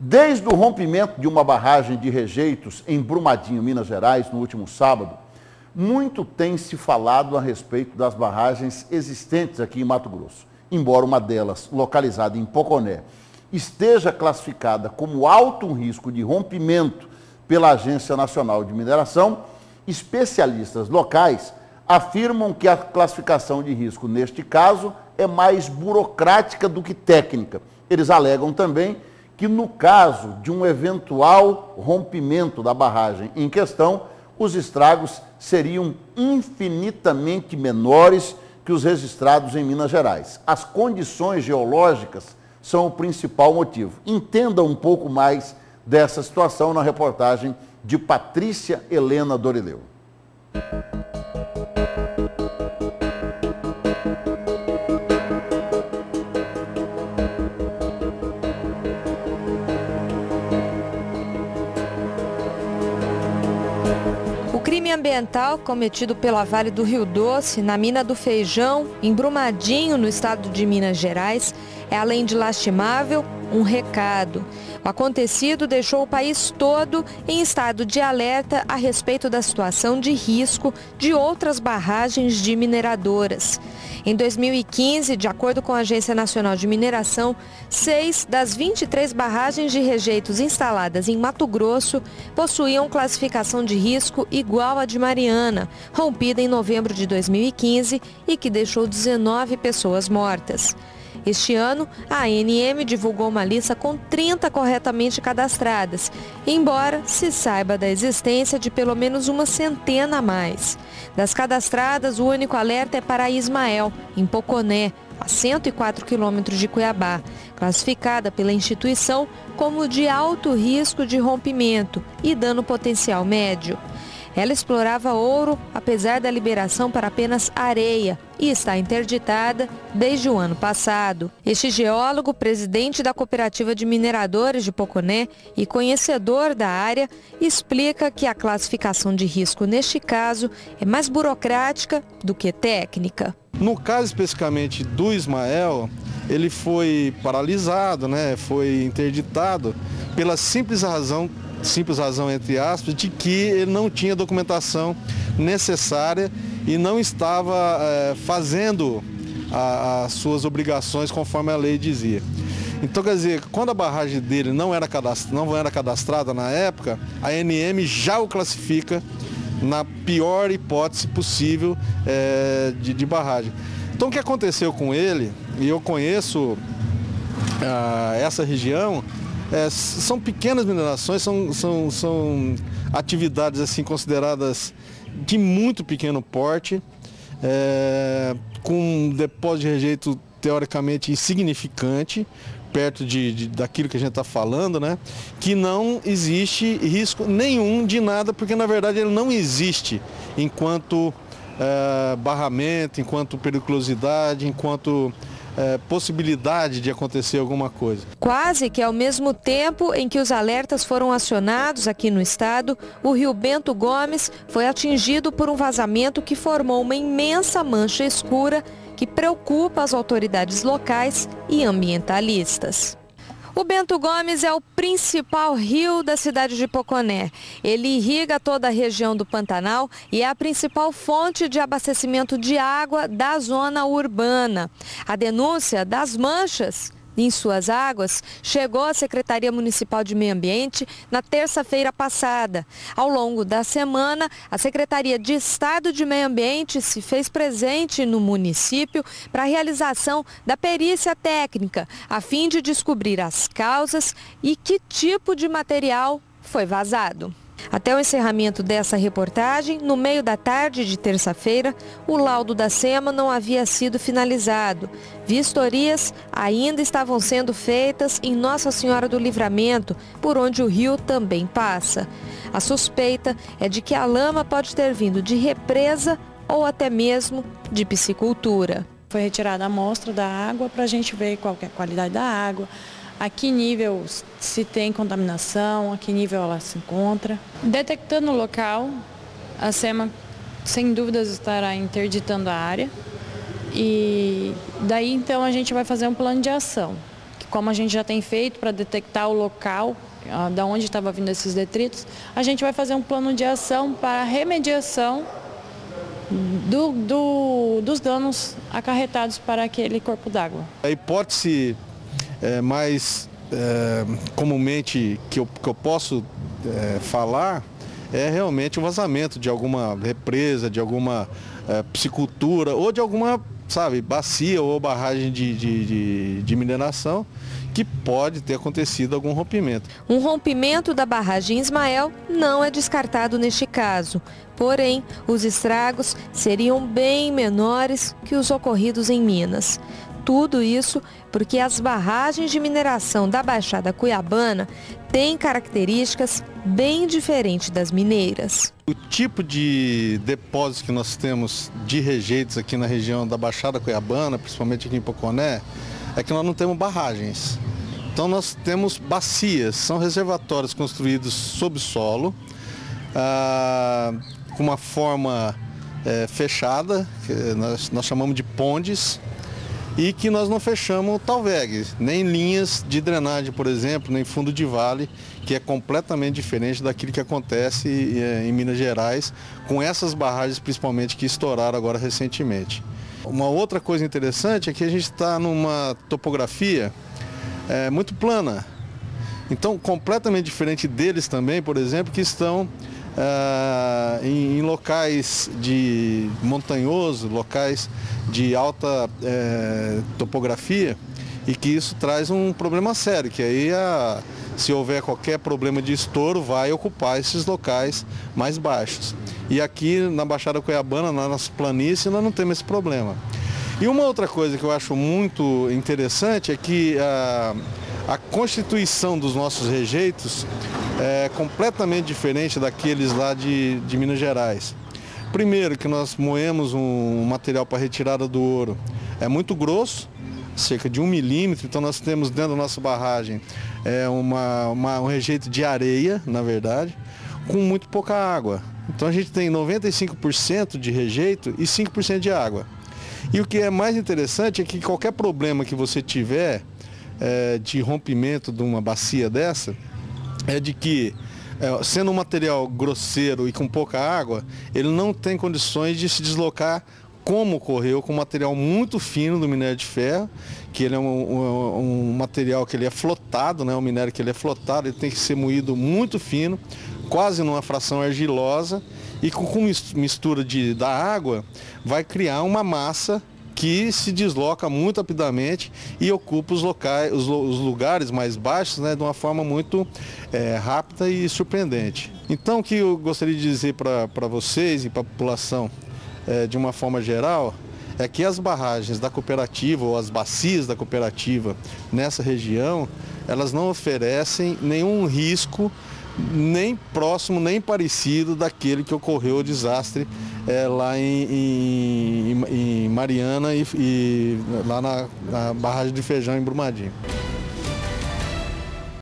Desde o rompimento de uma barragem de rejeitos em Brumadinho, Minas Gerais, no último sábado, muito tem se falado a respeito das barragens existentes aqui em Mato Grosso. Embora uma delas, localizada em Poconé, esteja classificada como alto risco de rompimento pela Agência Nacional de Mineração, especialistas locais afirmam que a classificação de risco, neste caso, é mais burocrática do que técnica. Eles alegam também que, no caso de um eventual rompimento da barragem em questão, os estragos seriam infinitamente menores que os registrados em Minas Gerais. As condições geológicas são o principal motivo. Entenda um pouco mais dessa situação na reportagem de Patrícia Helena Dorileu. O crime ambiental cometido pela Vale do Rio Doce, na mina do Feijão, em Brumadinho, no estado de Minas Gerais, é, além de lastimável, um recado. O acontecido deixou o país todo em estado de alerta a respeito da situação de risco de outras barragens de mineradoras. Em 2015, de acordo com a Agência Nacional de Mineração, 6 das 23 barragens de rejeitos instaladas em Mato Grosso possuíam classificação de risco igual à de Mariana, rompida em novembro de 2015 e que deixou 19 pessoas mortas. Este ano, a ANM divulgou uma lista com 30 corretamente cadastradas, embora se saiba da existência de pelo menos uma centena a mais. Das cadastradas, o único alerta é para Ismael, em Poconé, a 104 quilômetros de Cuiabá, classificada pela instituição como de alto risco de rompimento e dano potencial médio. Ela explorava ouro, apesar da liberação para apenas areia, e está interditada desde o ano passado. Este geólogo, presidente da Cooperativa de Mineradores de Poconé e conhecedor da área, explica que a classificação de risco neste caso é mais burocrática do que técnica. No caso especificamente do Ismael, ele foi paralisado, foi interditado pela simples razão entre aspas, de que ele não tinha documentação necessária e não estava fazendo as suas obrigações conforme a lei dizia. Então, quer dizer, quando a barragem dele não era cadastrada na época, a ANM já o classifica na pior hipótese possível de barragem. Então, o que aconteceu com ele, e eu conheço essa região, são pequenas minerações, são atividades assim consideradas de muito pequeno porte, com um depósito de rejeito teoricamente insignificante, perto daquilo que a gente está falando, que não existe risco nenhum de nada, porque na verdade ele não existe enquanto barramento, enquanto periculosidade, enquanto possibilidade de acontecer alguma coisa. Quase que ao mesmo tempo em que os alertas foram acionados aqui no estado, o rio Bento Gomes foi atingido por um vazamento que formou uma imensa mancha escura que preocupa as autoridades locais e ambientalistas. O Bento Gomes é o principal rio da cidade de Poconé. Ele irriga toda a região do Pantanal e é a principal fonte de abastecimento de água da zona urbana. A denúncia das manchas em suas águas chegou à Secretaria Municipal de Meio Ambiente na terça-feira passada. Ao longo da semana, a Secretaria de Estado de Meio Ambiente se fez presente no município para a realização da perícia técnica, a fim de descobrir as causas e que tipo de material foi vazado. Até o encerramento dessa reportagem, no meio da tarde de terça-feira, o laudo da SEMA não havia sido finalizado. Vistorias ainda estavam sendo feitas em Nossa Senhora do Livramento, por onde o rio também passa. A suspeita é de que a lama pode ter vindo de represa ou até mesmo de piscicultura. Foi retirada a amostra da água para a gente ver qual é a qualidade da água, a que nível se tem contaminação, a que nível ela se encontra. Detectando o local, a SEMA sem dúvidas estará interditando a área e daí então a gente vai fazer um plano de ação, que como a gente já tem feito para detectar o local da onde estava vindo esses detritos, a gente vai fazer um plano de ação para remediação dos danos acarretados para aquele corpo d'água. A hipótese mais comumente que eu posso falar é realmente o vazamento de alguma represa, de alguma piscicultura ou de alguma, bacia ou barragem de mineração que pode ter acontecido algum rompimento. Um rompimento da barragem Ismael não é descartado neste caso. Porém, os estragos seriam bem menores que os ocorridos em Minas. Tudo isso porque as barragens de mineração da Baixada Cuiabana têm características bem diferentes das mineiras. O tipo de depósito que nós temos de rejeitos aqui na região da Baixada Cuiabana, principalmente aqui em Poconé, é que nós não temos barragens. Então nós temos bacias, são reservatórios construídos sob solo, com uma forma fechada, que nós chamamos de pondes, e que nós não fechamos talveg, nem linhas de drenagem, por exemplo, nem fundo de vale, que é completamente diferente daquilo que acontece em Minas Gerais, com essas barragens principalmente que estouraram agora recentemente. Uma outra coisa interessante é que a gente está numa topografia muito plana. Então, completamente diferente deles também, por exemplo, que estão em locais de montanhoso, locais de alta topografia, e que isso traz um problema sério, que aí se houver qualquer problema de estouro, vai ocupar esses locais mais baixos. E aqui na Baixada Cuiabana, na nossa planície, nós não temos esse problema. E uma outra coisa que eu acho muito interessante é que a constituição dos nossos rejeitos é completamente diferente daqueles lá de Minas Gerais. Primeiro, que nós moemos um material para retirada do ouro. É muito grosso, cerca de 1 milímetro, então nós temos dentro da nossa barragem um rejeito de areia, na verdade, com muito pouca água. Então a gente tem 95% de rejeito e 5% de água. E o que é mais interessante é que qualquer problema que você tiver de rompimento de uma bacia dessa, é de que, sendo um material grosseiro e com pouca água, ele não tem condições de se deslocar como ocorreu com um material muito fino do minério de ferro, que ele é um material que ele é flotado, né? Um minério que ele é flotado, ele tem que ser moído muito fino, quase numa fração argilosa, e com mistura da água vai criar uma massa que se desloca muito rapidamente e ocupa os lugares mais baixos, né, de uma forma muito rápida e surpreendente. Então, o que eu gostaria de dizer para vocês e para a população, de uma forma geral, é que as barragens da cooperativa ou as bacias da cooperativa nessa região, elas não oferecem nenhum risco, nem próximo, nem parecido daquele que ocorreu o desastre lá em Mariana e lá na barragem de Feijão em Brumadinho.